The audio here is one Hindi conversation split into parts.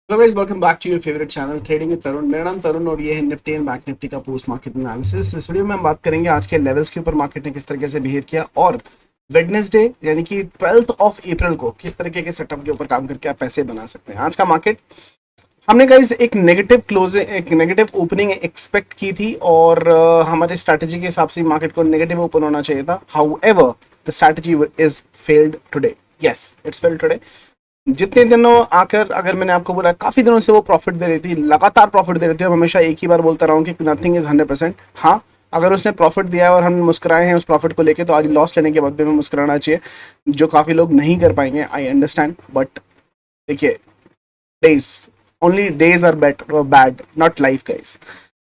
Hello guys, welcome back to your favourite channel trading with Tarun. मेरा नाम तरुण और ये है निफ्टी एंड बैंक निफ्टी का पोस्ट मार्केट एनालिसिस। इस वीडियो में हम बात करेंगे आज के लेवल्स के ऊपर मार्केट ने किस तरीके से बिहेव किया और वेडनेसडे यानी कि 12th ऑफ अप्रैल को किस तरीके के सेटअप के ऊपर काम करके आप पैसे बना सकते हैं। आज का मार्केट हमने गाइस एक नेगेटिव ओपनिंग एक्सपेक्ट की थी और हमारे स्ट्रैटेजी के हिसाब से मार्केट को नेगेटिव ओपन होना चाहिए था। However the strategy is failed today. Yes, it's failed today. जितने दिनों आकर अगर मैंने आपको बोला काफी दिनों से वो प्रॉफिट दे रही थी, लगातार प्रॉफिट दे रही थी। हम हमेशा एक ही बार बोलता रहा हूँ कि नथिंग इज 100%। हाँ, अगर उसने प्रॉफिट दिया है और हम मुस्कुराए हैं उस प्रॉफिट को लेके तो आज लॉस लेने के बाद भी हमें मुस्कुराना चाहिए, जो काफी लोग नहीं कर पाएंगे। आई अंडरस्टैंड, बट देखिए, days only days are bad not life guys.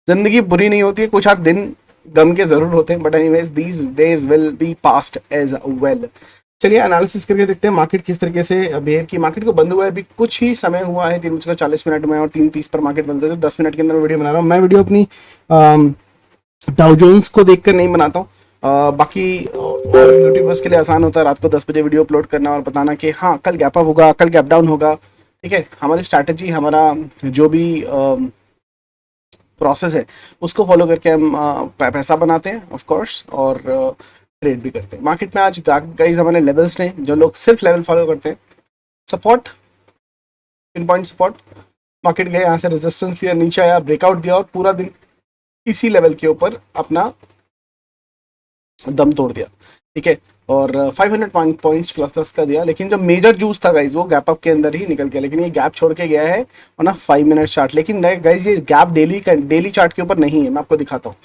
जिंदगी बुरी नहीं होती है, कुछ आध दिन गम के जरूर होते हैं, but anyways these days will be past as well. चलिए एनालिसिस करके देखते हैं मार्केट किस तरीके से बिहेव की। मार्केट को बंद हुआ है अभी कुछ ही समय हुआ है, 3:40 में और 3:30 पर मार्केट बंद हुआ है। 10 मिनट के अंदर वीडियो बना रहा हूँ। मैं वीडियो अपनी डाउ जोन्स को देखकर नहीं बनाता हूँ। बाकी और यूट्यूबर्स के लिए आसान होता है रात को 10 बजे वीडियो अपलोड करना और बताना कि हाँ कल गैप अप होगा, कल गैप डाउन होगा। ठीक है, हमारी स्ट्रैटेजी, हमारा जो भी प्रोसेस है उसको फॉलो करके हम पैसा बनाते हैं ऑफ कोर्स, और ट्रेड भी करते हैं। मार्केट में आज गाइस हमारे लेवल्स ने, जो लोग सिर्फ लेवल फॉलो करते हैं, support, pin point support, market गया यहाँ से रेजिस्टेंस लिया, नीचे आया, ब्रेकआउट दिया और पूरा दिन इसी लेवल के ऊपर अपना दम तोड़ दिया। ठीक है, और 500 पॉइंट्स प्लस प्लस का दिया, लेकिन जो मेजर जूस था गाइज वो गैप अप के अंदर ही निकल गया। लेकिन ये गैप छोड़ के गया है और ना 5 मिनट चार्ट। लेकिन गाइज ये गैप डेली चार्ट के ऊपर नहीं है, मैं आपको दिखाता हूँ।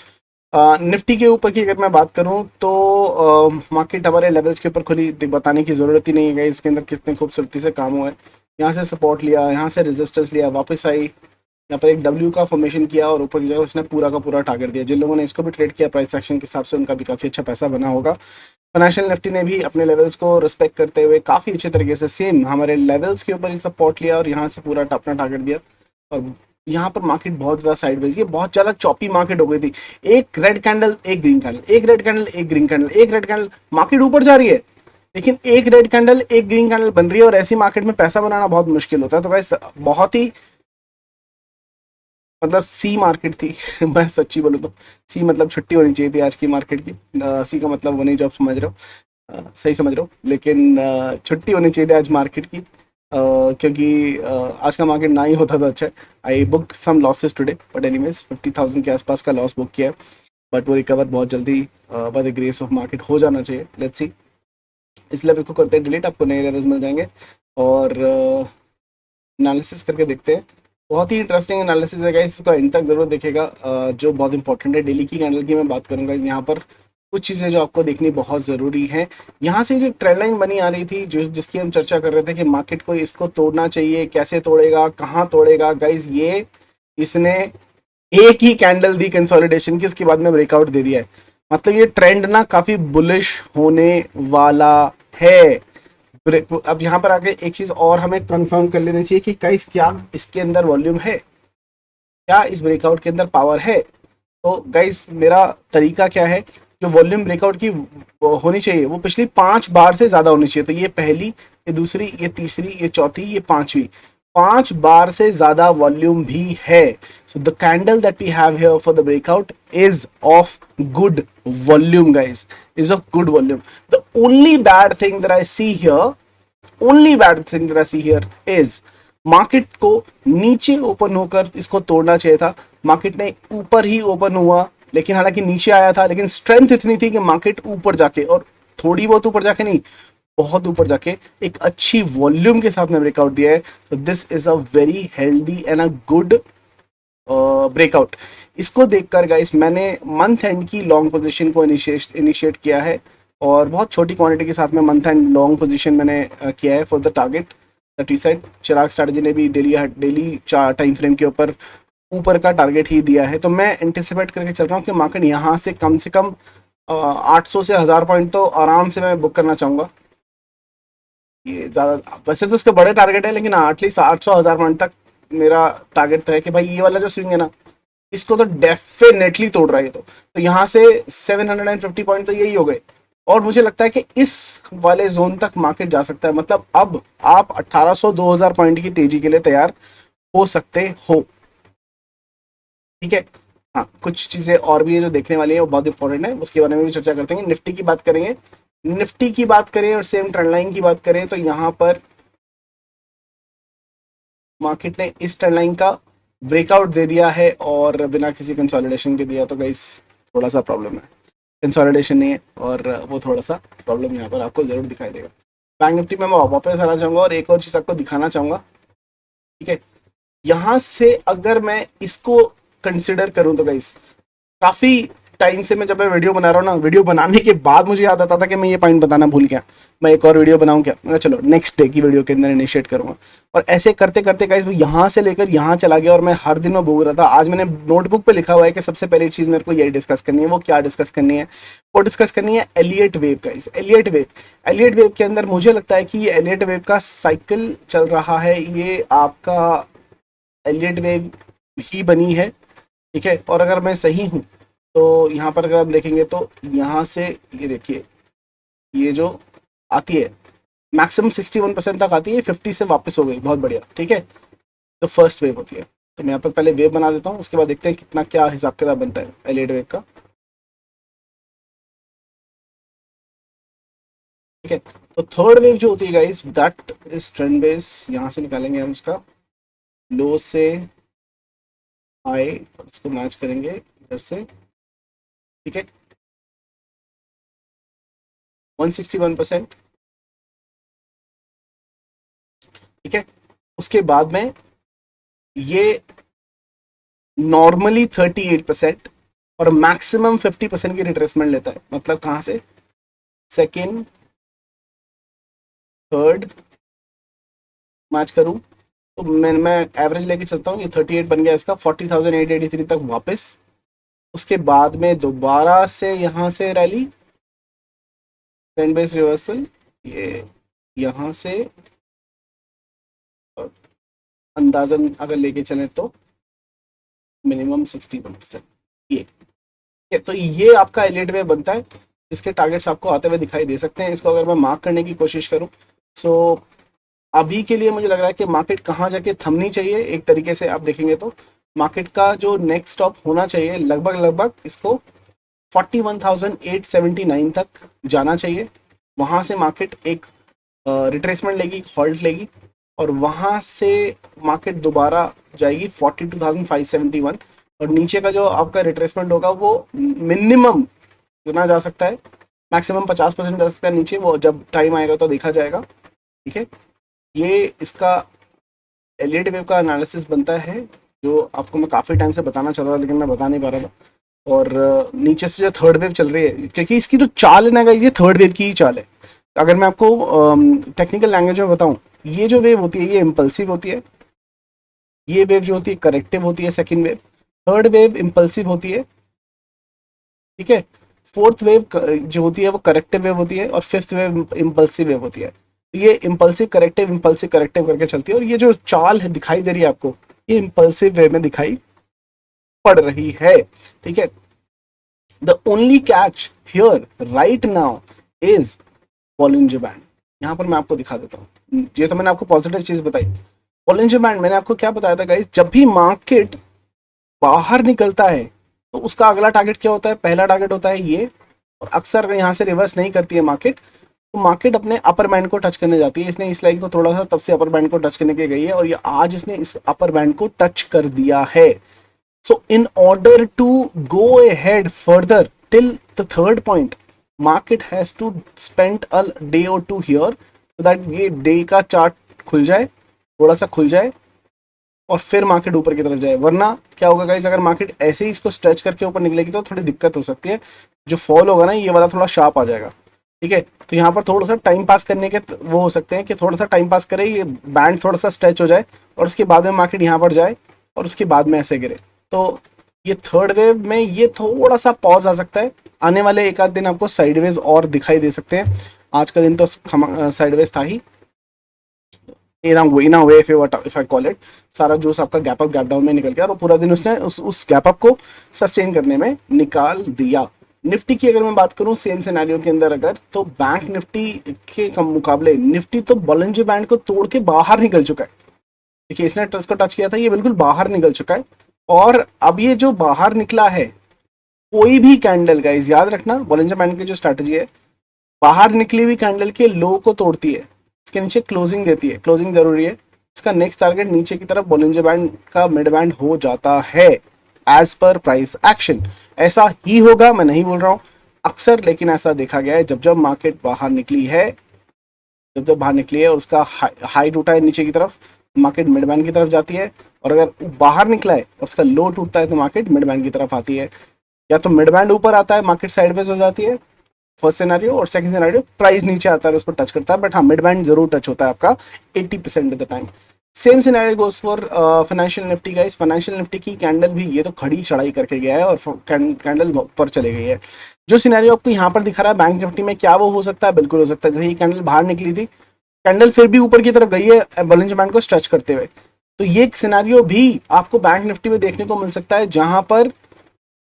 निफ्टी के ऊपर की अगर मैं बात करूं तो मार्केट हमारे लेवल्स के ऊपर खुली, बताने की जरूरत ही नहीं है गाइस, इसके अंदर कितने खूबसूरती से काम हुआ है। यहाँ से सपोर्ट लिया, यहाँ से रेजिस्टेंस लिया, वापस आई, यहाँ पर एक डब्ल्यू का फॉर्मेशन किया और ऊपर जो है उसने पूरा का पूरा टारगेट दिया। जिन लोगों ने इसको भी ट्रेड किया प्राइस एक्शन के हिसाब से उनका भी काफी अच्छा पैसा बना होगा। फाइनेंशियल निफ्टी ने भी अपने लेवल्स को रिस्पेक्ट करते हुए काफी अच्छे तरीके से सेम हमारे लेवल्स के ऊपर ही सपोर्ट लिया और यहाँ से पूरा अपना टारगेट दिया। और यहाँ पर मार्केट बहुत ज्यादा साइडवेज, ये बहुत ज्यादा चॉपी मार्केट हो गई थी। एक रेड कैंडल, एक ग्रीन कैंडल, एक रेड कैंडल, एक ग्रीन कैंडल, एक रेड कैंडल, मार्केट ऊपर जा रही है, लेकिन एक रेड कैंडल एक ग्रीन कैंडल बन रही है। और ऐसी मार्केट में पैसा बनाना बहुत मुश्किल होता है। तो गाइस बहुत ही मतलब सी मार्केट थी मैं सच्ची बोलूँ तो सी मतलब छुट्टी होनी चाहिए थी आज की मार्केट की। सी का मतलब वो नहीं जो आप समझ रहे हो, सही समझ रहे हो, लेकिन छुट्टी होनी चाहिए थी आज मार्केट की। क्योंकि आज का मार्केट ना ही होता तो अच्छा है। I book some losses today, but anyways 50,000 के आसपास का लॉस बुक किया है, बट वो रिकवर बहुत जल्दी by the grace of market हो जाना चाहिए। लेट्स सी, इस लेवल को करते हैं डिलीट, आपको नए लेवल्स मिल जाएंगे और एनालिसिस करके देखते हैं। बहुत ही इंटरेस्टिंग एनालिसिस है गाइस, इसको एंड तक जरूर देखेगा। जो बहुत इंपॉर्टेंट है, डेली की कैंडल की मैं बात करूंगा। यहाँ पर कुछ चीज़ें जो आपको देखनी बहुत ज़रूरी है। यहाँ से जो ट्रेंड लाइन बनी आ रही थी, जिसकी हम चर्चा कर रहे थे कि मार्केट को इसको तोड़ना चाहिए, कैसे तोड़ेगा, कहाँ तोड़ेगा गाइस, ये इसने एक ही कैंडल दी कंसोलिडेशन की, उसके बाद में ब्रेकआउट दे दिया है। मतलब ये ट्रेंड ना काफ़ी बुलिश होने वाला है। अब यहाँ पर आके एक चीज़ और हमें कंफर्म कर लेनी चाहिए कि गाइस क्या इसके अंदर वॉल्यूम है, क्या इस ब्रेकआउट के अंदर पावर है। तो गाइस मेरा तरीका क्या है, जो वॉल्यूम ब्रेकआउट की होनी चाहिए वो पिछली 5 बार से ज्यादा होनी चाहिए। तो ये पहली, ये दूसरी, ये तीसरी, ये चौथी, ये पांचवी, 5 बार से ज्यादा वॉल्यूम भी है। So the candle that we have here for the breakout is of good volume guys, is of good volume. The only bad thing that I see here, only bad thing that I see here is market को नीचे ओपन होकर इसको तोड़ना चाहिए था। मार्केट ने ऊपर ही ओपन हुआ, लेकिन हालांकि नीचे आया था, लेकिन स्ट्रेंथ इतनी थी कि मार्केट ऊपर जाके, और थोड़ी बहुत ऊपर जाके नहीं, बहुत ऊपर जाके एक अच्छी वॉल्यूम के साथ में ब्रेकआउट दिया है। तो this is a very healthy and a good breakout. इसको देखकर गाइस मैंने मंथ एंड की लॉन्ग पोजीशन को इनिशिएट किया है और बहुत छोटी क्वांटिटी के साथ में मंथ एंड लॉन्ग पोजीशन मैंने किया है for the target that we set. Chirag strategy ने भी डेली टाइम फ्रेम के ऊपर का टारगेट ही दिया है। तो मैं एंटिसिपेट करके चल रहा हूँ कि मार्केट यहाँ से कम 800 से 1000 पॉइंट तो आराम से मैं बुक करना चाहूँगा। ये ज़्यादा वैसे तो उसके बड़े टारगेट है, लेकिन एटलीस्ट 800 1000 पॉइंट तक मेरा टारगेट तो है कि भाई ये वाला जो स्विंग है ना, इसको तो डेफिनेटली तोड़ रहा है। तो यहाँ से 750 पॉइंट तो यही हो गए, और मुझे लगता है कि इस वाले जोन तक मार्केट जा सकता है। मतलब अब आप 1800 2000 पॉइंट की तेजी के लिए तैयार हो सकते हो। ठीक है, हाँ कुछ चीजें और भी है जो देखने वाली है, वो बहुत इंपॉर्टेंट है, उसके बारे में भी चर्चा करते हैं। निफ्टी की बात करेंगे, निफ्टी की बात करें और सेम ट्रेंड लाइन की बात करें तो यहाँ पर मार्केट ने इस ट्रेंड लाइन का ब्रेकआउट दे दिया है और बिना किसी कंसोलिडेशन के दिया, तो गाइस थोड़ा सा प्रॉब्लम है, कंसोलिडेशन नहीं है और वो थोड़ा सा प्रॉब्लम यहाँ पर आपको जरूर दिखाई देगा। बैंक निफ्टी में मैं वापस आना चाहूंगा और एक और चीज आपको दिखाना चाहूंगा। ठीक है, यहाँ से अगर मैं इसको कंसिडर करूं तो गाइस काफी टाइम से मैं जब मैं वीडियो बना रहा हूँ ना, वीडियो बनाने के बाद मुझे याद आता था कि मैं ये पॉइंट बताना भूल गया, मैं एक और वीडियो बनाऊं क्या, मैं चलो नेक्स्ट डे की वीडियो के अंदर इनिशिएट करूंगा। और ऐसे करते करते गाइस वो यहाँ से लेकर यहाँ चला गया और मैं हर दिन में भूल रहा था। आज मैंने नोटबुक पे लिखा हुआ है कि सबसे पहली चीज मेरे को यही डिस्कस करनी है। वो क्या डिस्कस करनी है? वो डिस्कस करनी है Elliott wave guys, Elliott wave. Elliott wave के अंदर मुझे लगता है कि ये एलियट वेव का साइकिल चल रहा है, ये आपका एलियट वेव ही बनी है। ठीक है, और अगर मैं सही हूँ तो यहाँ पर अगर आप देखेंगे तो यहाँ से ये देखिए, ये जो आती है मैक्सिमम 61% तक आती है, 50 से वापस हो गई, बहुत बढ़िया। ठीक है, तो फर्स्ट वेव होती है। तो मैं यहाँ पर पहले वेव बना देता हूँ, उसके बाद देखते हैं कितना क्या हिसाब किताब बनता है एलियट वेव का। ठीक है, तो थर्ड वेव जो होती है guys that is trend base. यहाँ से निकालेंगे हम उसका लो से हाई, इसको मैच करेंगे इधर से। ठीक है, 161%। ठीक है, उसके बाद में ये नॉर्मली 38% और मैक्सिमम 50% की रिट्रेसमेंट लेता है। मतलब कहाँ से? सेकेंड, थर्ड मैच करूं तो मैं एवरेज लेके चलता हूँ, ये 38 बन गया इसका, 40,883 तक वापस। उसके बाद में दोबारा से यहाँ से रैली, ट्रेंड बेस रिवर्सल, ये यहाँ से अंदाजन अगर लेके चले तो मिनिमम 61%। ये तो ये आपका एलियट वे बनता है, इसके टारगेट्स आपको आते हुए दिखाई दे सकते हैं। इसको अगर मैं मार्क करने की कोशिश करूं सो अभी के लिए मुझे लग रहा है कि मार्केट कहाँ जाके थमनी चाहिए। एक तरीके से आप देखेंगे तो मार्केट का जो नेक्स्ट स्टॉप होना चाहिए लगभग लगभग इसको 41,879 तक जाना चाहिए। वहां से मार्केट एक रिट्रेसमेंट लेगी, हॉल्ट लेगी और वहां से मार्केट दोबारा जाएगी 42,571 और नीचे का जो आपका रिट्रेसमेंट होगा वो मिनिमम कितना जा सकता है, मैक्सिमम 50% जा सकता है नीचे, वो जब टाइम आएगा तो देखा जाएगा। ठीक है, ये इसका एलियट वेव का एनालिसिस बनता है जो आपको मैं काफ़ी टाइम से बताना चाहता था लेकिन मैं बता नहीं पा रहा था। और नीचे से जो थर्ड वेव चल रही है, क्योंकि इसकी जो चाल है ना गाइस, ये थर्ड वेव की ही चाल है। अगर मैं आपको टेक्निकल लैंग्वेज में बताऊं, ये जो वेव होती है ये इम्पल्सिव होती है, ये वेव जो होती है करेक्टिव होती है, second wave. Third wave impulsive होती है। ठीक है, फोर्थ वेव जो होती है वो करेक्टिव वेव होती है और फिफ्थ वेव इम्पल्सिव वेव होती है। तो ये इम्पल्सिव करेक्टिव करके चलती है और ये जो चाल है दिखाई दे रही है आपको, ये इम्पल्सिव वे में दिखाई पड़ रही है। ठीक है, the only catch here right now is Bollinger band. यहाँ पर मैं आपको दिखा देता हूँ, ये तो मैंने आपको पॉजिटिव चीज बताई। बॉलिंजर बैंड मैंने आपको क्या बताया था गाइस, जब भी मार्केट बाहर निकलता है तो उसका अगला टारगेट क्या होता है? पहला टारगेट होता है ये, और अक्सर अगर यहाँ से रिवर्स नहीं करती है मार्केट तो मार्केट अपने अपर बैंड को टच करने जाती है। इसने इस लाइन को थोड़ा सा तब से अपर बैंड को टच करने के गई है और ये आज इसने इस अपर बैंड को टच कर दिया है। So in order to go ahead further till the third point, market has to spend a day और टू हियर सो दैट ये डे का चार्ट खुल जाए, थोड़ा सा खुल जाए और फिर मार्केट ऊपर की तरफ जाए। वरना क्या होगा गाइस, अगर मार्केट ऐसे ही इसको स्ट्रेच करके ऊपर निकलेगी तो थोड़ी दिक्कत हो सकती है। जो फॉल होगा ना ये वाला थोड़ा शार्प आ जाएगा। ठीक है, तो यहाँ पर थोड़ा सा टाइम पास करने के वो हो सकते हैं कि थोड़ा सा टाइम पास करे, ये बैंड थोड़ा सा स्ट्रेच हो जाए और उसके बाद में मार्केट यहाँ पर जाए और उसके बाद में ऐसे गिरे। तो ये थर्ड वेव में ये थोड़ा सा पॉज आ सकता है। आने वाले एक आध दिन आपको साइडवेज और दिखाई दे सकते हैं। आज का दिन तो साइडवेज था ही, in a way if I call it. सारा जूस आपका गैप अप गैप डाउन में निकल गया और पूरा दिन उसने उस गैप अप को सस्टेन करने में निकाल दिया। निफ्टी की अगर मैं बात करूं सेम सिनेरियो के अंदर अगर, तो बैंक निफ्टी के मुकाबले निफ्टी तो बॉलिंजर बैंड को तोड़ के बाहर निकल चुका है। देखिए इसने ट्रस्ट को टच किया था, ये बिल्कुल बाहर निकल चुका है। और अब ये जो बाहर निकला है, कोई भी कैंडल गाइस याद रखना, बॉलिंजर बैंड की जो स्ट्रैटेजी है, बाहर निकली हुई कैंडल के लो को तोड़ती है, इसके नीचे क्लोजिंग देती है, क्लोजिंग जरूरी है। इसका नेक्स्ट टारगेट नीचे की तरफ बॉलिंजर बैंड का मिड बैंड हो जाता है एज पर प्राइस एक्शन। ऐसा ही होगा, मैं नहीं बोल रहा हूं अक्सर, लेकिन ऐसा देखा गया है जब जब मार्केट बाहर निकली है, जब जब बाहर निकली है और उसका हाई टूटा है नीचे की तरफ, मार्केट मिड बैंड की तरफ जाती है। और अगर बाहर निकला है और उसका लो टूटता है तो मार्केट मिड बैंड की तरफ आती है। या तो मिड बैंड ऊपर आता है, मार्केट साइडवेज हो जाती है, फर्स्ट सिनेरियो, और सेकंड सिनेरियो प्राइस नीचे आता है, उसको टच करता है, बट हाँ मिड बैंड जरूर टच होता है आपका 80% of the time. Same scenario goes for financial Nifty guys. Financial Nifty की कैंडल भी, ये तो खड़ी चढ़ाई करके गया है और कैंडल ऊपर चले गई है। जो सिनेरियो आपको यहाँ पर दिखा रहा है बैंक निफ्टी में, क्या वो हो सकता है? बिल्कुल हो सकता है। जैसे ये कैंडल बाहर निकली थी, कैंडल फिर भी ऊपर की तरफ गई है बॉलिंजर बैंड को स्ट्रेच करते हुए, तो ये एक सिनेरियो भी आपको बैंक निफ्टी में देखने को मिल सकता है, जहां पर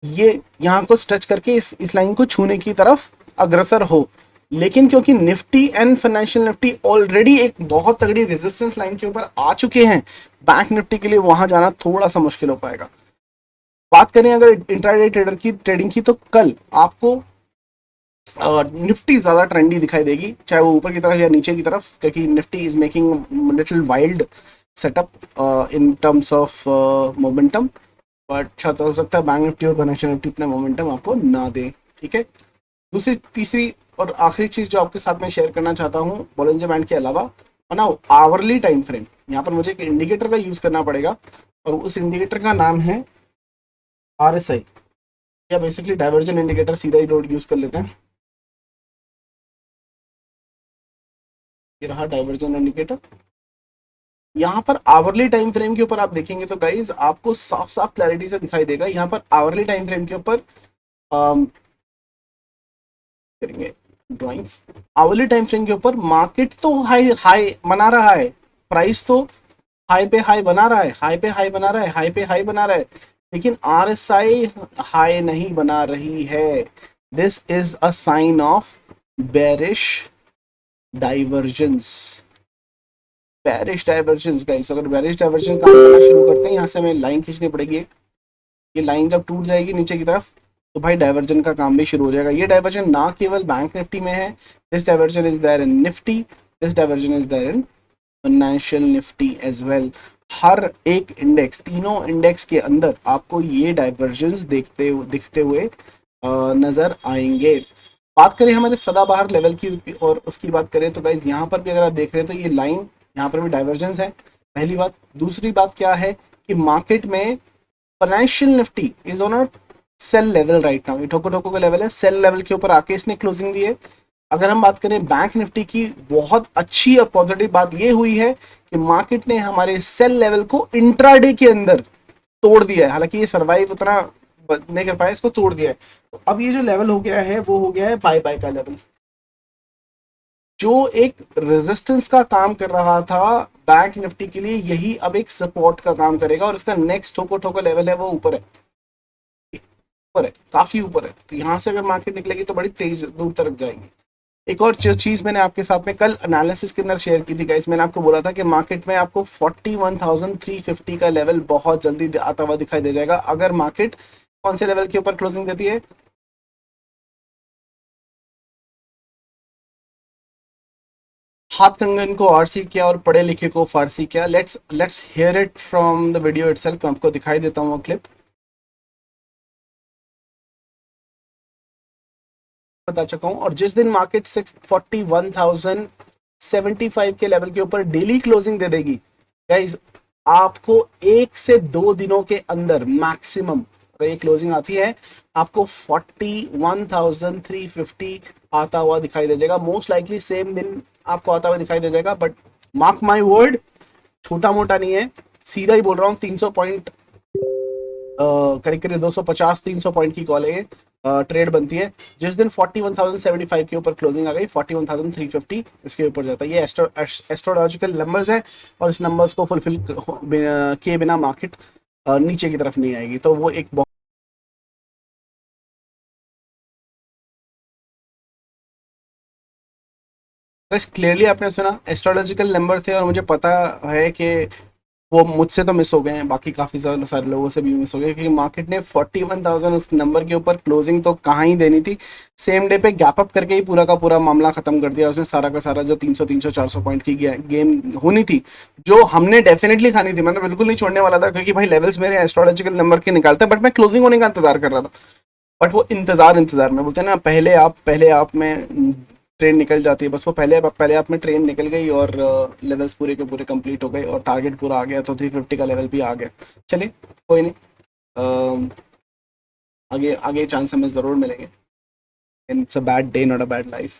ये यहाँ को स्ट्रेच करके इस लाइन को छूने की तरफ अग्रसर हो। लेकिन क्योंकि Nifty and financial Nifty already एक बहुत तगड़ी रेजिस्टेंस लाइन के ऊपर आ चुके हैं, बैंक निफ्टी के लिए वहां जाना थोड़ा सा मुश्किल हो पाएगा। बात करें अगर इंट्राडे ट्रेडर की ट्रेडिंग की, तो कल आपको निफ्टी ज्यादा ट्रेंडी दिखाई देगी, चाहे वो ऊपर की तरफ या नीचे की तरफ, क्योंकि Nifty is making little wild setup in terms of momentum. But अच्छा तो हो सकता है बैंक निफ्टी और फाइनेंशियल निफ्टी इतना मोमेंटम आपको ना दे। ठीक है, दूसरी तीसरी और आखिरी चीज जो आपके साथ में शेयर करना चाहता हूँ बॉलिंजर बैंड के अलावा, और ना आवरली टाइम फ्रेम, यहाँ पर मुझे एक इंडिकेटर का यूज करना पड़ेगा, और उस इंडिकेटर का नाम है RSI, या बेसिकली डाइवर्जन इंडिकेटर, सीधा ही डॉट यूज कर लेते हैं। ये रहा डाइवर्जन इंडिकेटर। यहाँ पर आवरली टाइम फ्रेम के ऊपर आप देखेंगे तो गाइज आपको साफ साफ क्लैरिटी से दिखाई देगा। यहाँ पर आवरली टाइम फ्रेम के ऊपर करेंगे ड्राइंग्स, आवरली टाइम फ्रेम के ऊपर मार्केट तो हाई हाई बना रहा है, प्राइस तो हाई पे हाई बना रहा है, हाई पे हाई बना रहा है, हाई पे हाई बना रहा है, लेकिन RSI हाई नहीं बना रही है। This is a sign of bearish divergence. Bearish divergence guys, अगर बेरिश डाइवर्जेंस काम करना शुरू करते हैं, यहाँ से हमें लाइन खींचनी पड़ेगी एक, ये लाइन जब टूट जाएगी नीचे की तरफ, तो भाई डाइवर्जन का काम भी शुरू हो जाएगा। ये डाइवर्जन ना केवल बैंक निफ्टी में है, this divergence is there in Nifty, this divergence is there in financial Nifty as well. हर एक इंडेक्स, तीनों इंडेक्स के अंदर आपको ये डाइवर्जेंस दिखते हुए नजर आएंगे। बात करें हमारे सदाबहार लेवल की और उसकी बात करें तो गाइज यहाँ पर भी अगर आप देख रहे हैं तो ये लाइन, यहाँ पर भी डाइवर्जेंस है, पहली बात। दूसरी बात क्या है कि मार्केट में financial Nifty is on a sale level right now, ये ठोको ठोको का लेवल है, सेल लेवल के ऊपर आके इसने क्लोजिंग दी है। अगर हम बात करें बैंक निफ्टी की, बहुत अच्छी और पॉजिटिव बात ये हुई है कि मार्केट ने हमारे सेल लेवल को इंट्राडे के अंदर तोड़ दिया है, हालांकि ये सर्वाइव उतना नहीं कर पाया, इसको तोड़ दिया है। तो अब ये जो लेवल हो गया है वो हो गया है बाय बाय का लेवल, जो एक रेजिस्टेंस का काम कर रहा था बैंक निफ्टी के लिए, यही अब एक सपोर्ट का काम करेगा, और इसका नेक्स्ट ठोको ठोको लेवल है वो ऊपर है, ऊपर है, काफी ऊपर है। तो यहाँ से अगर मार्केट निकलेगी तो बड़ी तेज दूर तक जाएगी। एक और चीज मैंने आपके साथ में कल एनालिसिस के अंदर शेयर की थी गाइस, मैंने आपको बोला था कि मार्केट में आपको 41,350 का लेवल बहुत जल्दी आता हुआ दिखाई दे जाएगा, अगर मार्केट कौन से लेवल के ऊपर क्लोजिंग देती है, हाथ कंगन को आरसी किया और पढ़े लिखे को फारसी किया। Let's hear it from the video itself. मैं आपको दिखाई देता हूँ वो क्लिप, बता चुका हूँ। और जिस दिन मार्केट 41,075 के लेवल के ऊपर डेली क्लोजिंग दे देगी गाइस, आपको 1 से 2 दिनों के अंदर मैक्सिमम अगर ये क्लोजिंग आती है, आपको 41,350 आता हुआ दिखाई दे जाएगा। मोस्ट लाइकली सेम दिन आपको आता हुआ दिखाई दे जाएगा, बट मार्क माई वर्ड, छोटा मोटा नहीं है, सीधा ही बोल रहा हूँ। 300 पॉइंट करीब करीब 250-300 पॉइंट की कॉल है, ट्रेड बनती है। जिस दिन 41,075 के ऊपर क्लोजिंग आ गई, 41,350 इसके ऊपर जाता है। ये एस्ट्रोलॉजिकल नंबर्स है, और इस नंबर्स को फुलफिल किए बिना मार्केट नीचे की तरफ नहीं आएगी। तो वो एक बस क्लियरली आपने सुना, एस्ट्रोलॉजिकल नंबर थे, और मुझे पता है कि वो मुझसे तो मिस हो गए हैं, बाकी काफ़ी सारे लोगों से भी मिस हो गए, क्योंकि मार्केट ने 41,000 उस नंबर के ऊपर क्लोजिंग तो कहाँ ही देनी थी, सेम डे पे गैप अप करके ही पूरा का पूरा मामला खत्म कर दिया उसने। सारा का सारा जो 300 300 400 पॉइंट की गेम होनी थी, जो हमने डेफिनेटली खानी थी, मैं तो बिल्कुल नहीं छोड़ने वाला था, क्योंकि भाई लेवल्स मेरे एस्ट्रोलॉजिकल नंबर के निकालते हैं, बट मैं क्लोजिंग होने का इंतजार कर रहा था। बट वो इंतजार में बोलते हैं ना, पहले आप में ट्रेन निकल जाती है, बस वो पहले आप में ट्रेन निकल गई, और लेवल्स पूरे के पूरे कंप्लीट हो गए, और टारगेट पूरा आ गया, तो 350 का लेवल भी आ गया। चलिए कोई नहीं, अम, आगे आगे चांस हमें ज़रूर मिलेंगे। It's a bad day, not a bad life.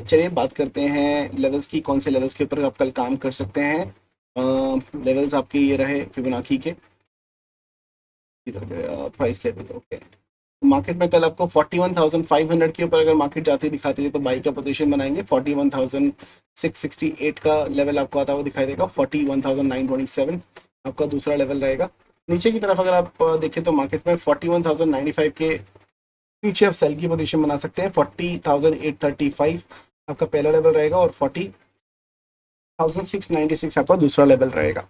चलिए बात करते हैं लेवल्स की, कौन से लेवल्स के ऊपर आप कल काम कर सकते हैं। लेवल्स आपके ये रहे फिबोनाची के, इधर प्राइस लेवल, ओके। मार्केट में कल आपको 41,500 के ऊपर अगर मार्केट जाती दिखाती है, तो बाई का पोजीशन बनाएंगे। 41,668 का लेवल आपको आता हुआ दिखाई देगा। 41,927 आपका दूसरा लेवल रहेगा। नीचे की तरफ अगर आप देखें तो मार्केट में 41,095 के नीचे आप सेल की पोजीशन बना सकते हैं। 40,835 आपका पहला लेवल रहेगा, और 40,696 आपका दूसरा लेवल रहेगा।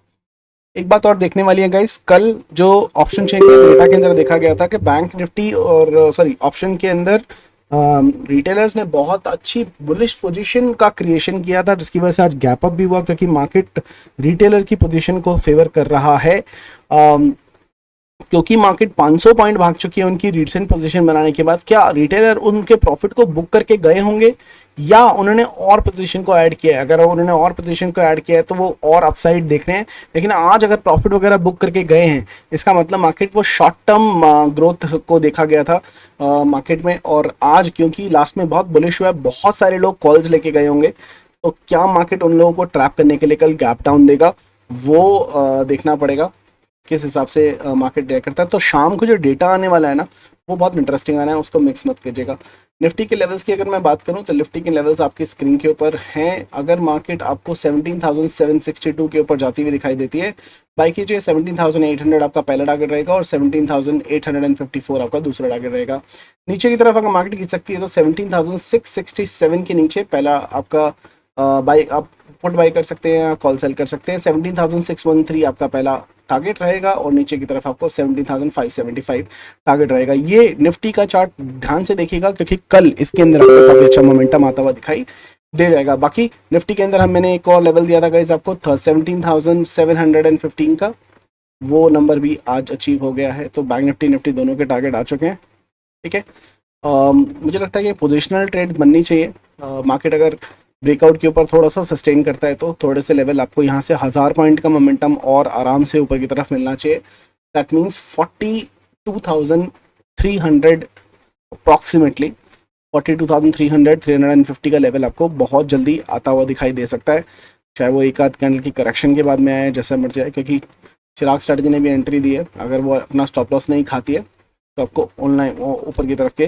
एक बात और देखने वाली है गाइस, कल जो ऑप्शन चेन के डेटा के अंदर देखा गया था कि बैंक निफ्टी और सॉरी ऑप्शन के अंदर रिटेलर्स ने बहुत अच्छी बुलिश पोजीशन का क्रिएशन किया था, जिसकी वजह से आज गैप अप भी हुआ, क्योंकि मार्केट रिटेलर की पोजीशन को फेवर कर रहा है। क्योंकि मार्केट 500 पॉइंट भाग चुकी है उनकी रिसेंट पोजीशन बनाने के बाद। क्या रिटेलर उनके प्रॉफिट को बुक करके गए होंगे, या उन्होंने और पोजीशन को ऐड किया है? अगर उन्होंने और पोजीशन को ऐड किया है तो वो और अपसाइड देख रहे हैं। लेकिन आज अगर प्रॉफिट वगैरह बुक करके गए हैं, इसका मतलब मार्केट वो शॉर्ट टर्म ग्रोथ को देखा गया था मार्केट में। और आज क्योंकि लास्ट में बहुत बुलिश हुआ है, बहुत सारे लोग कॉल्स लेके गए होंगे, तो क्या मार्केट उन लोगों को ट्रैप करने के लिए कल गैप डाउन देगा, वो देखना पड़ेगा किस हिसाब से मार्केट रिएक्ट करता है। तो शाम को जो डेटा आने वाला है ना, वो बहुत इंटरेस्टिंग आना है, उसको मिक्स मत कीजिएगा। निफ्टी के लेवल्स की अगर मैं बात करूं, तो निफ्टी के लेवल्स आपकी स्क्रीन के ऊपर हैं। अगर मार्केट आपको 17,762 के ऊपर जाती हुई दिखाई देती है, बाई कीजिए 17,800 आपका पहला टारगेट रहेगा, और 17,854 आपका दूसरा टारगेट रहेगा। नीचे की तरफ अगर मार्केट खींच सकती है, तो 17,667 के नीचे पहला आपका बाई आप पुट बाई कर सकते हैं या कॉल सेल कर सकते हैं। 17,613 आपका पहला टारगेट रहेगा, और नीचे की तरफ आपको 17,575 टारगेट रहेगा। ये निफ्टी का चार्ट ध्यान से देखिएगा, क्योंकि कल इसके अंदर आपको काफी अच्छा मोमेंटम आता हुआ दिखाई दे जाएगा। बाकी निफ्टी के अंदर मैंने एक और लेवल दिया था गाइस आपको 17,715 का, वो नंबर भी आज अचीव हो गया है। तो बैंक निफ्टी दोनों के टारगेट आ चुके हैं। ठीक है, मुझे लगता है कि पोजिशनल ट्रेड बननी चाहिए। मार्केट अगर ब्रेकआउट के ऊपर थोड़ा सा सस्टेन करता है, तो थोड़े से लेवल आपको यहाँ से 1000 पॉइंट का मोमेंटम और आराम से ऊपर की तरफ मिलना चाहिए। दैट मीन्स 42,300 अप्रॉक्सीमेटली, 42,300 350 का लेवल आपको बहुत जल्दी आता हुआ दिखाई दे सकता है। चाहे वो एक आध कैंडल की करेक्शन के बाद में आए, जैसा मर्जी आए, क्योंकि चिराग स्ट्रैटेजी ने भी एंट्री दी है। अगर वो अपना स्टॉप लॉस नहीं खाती है, तो आपको ऑनलाइन ऊपर की तरफ के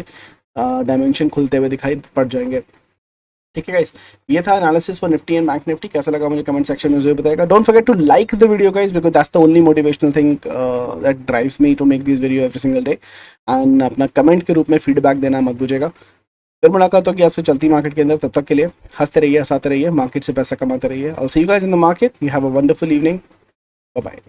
डायमेंशन खुलते हुए दिखाई पड़ जाएंगे। ठीक है गाइस, ये था analysis for Nifty and bank Nifty. कैसा लगा मुझे कमेंट सेक्शन में जरूर बताएगा। Don't forget to like the video guys, because that's the only motivational thing that drives me to make this video every single day. And अपना कमेंट के रूप में फीडबैक देना मत भूलिएगा। फिर मुलाकात होगी आपसे चलती मार्केट के अंदर। तब तक के लिए हंसते रहिए, हंसाते रहिए, मार्केट से पैसा कमाते रहिए। I will see you guys in the market. You have a wonderful evening. Bye bye.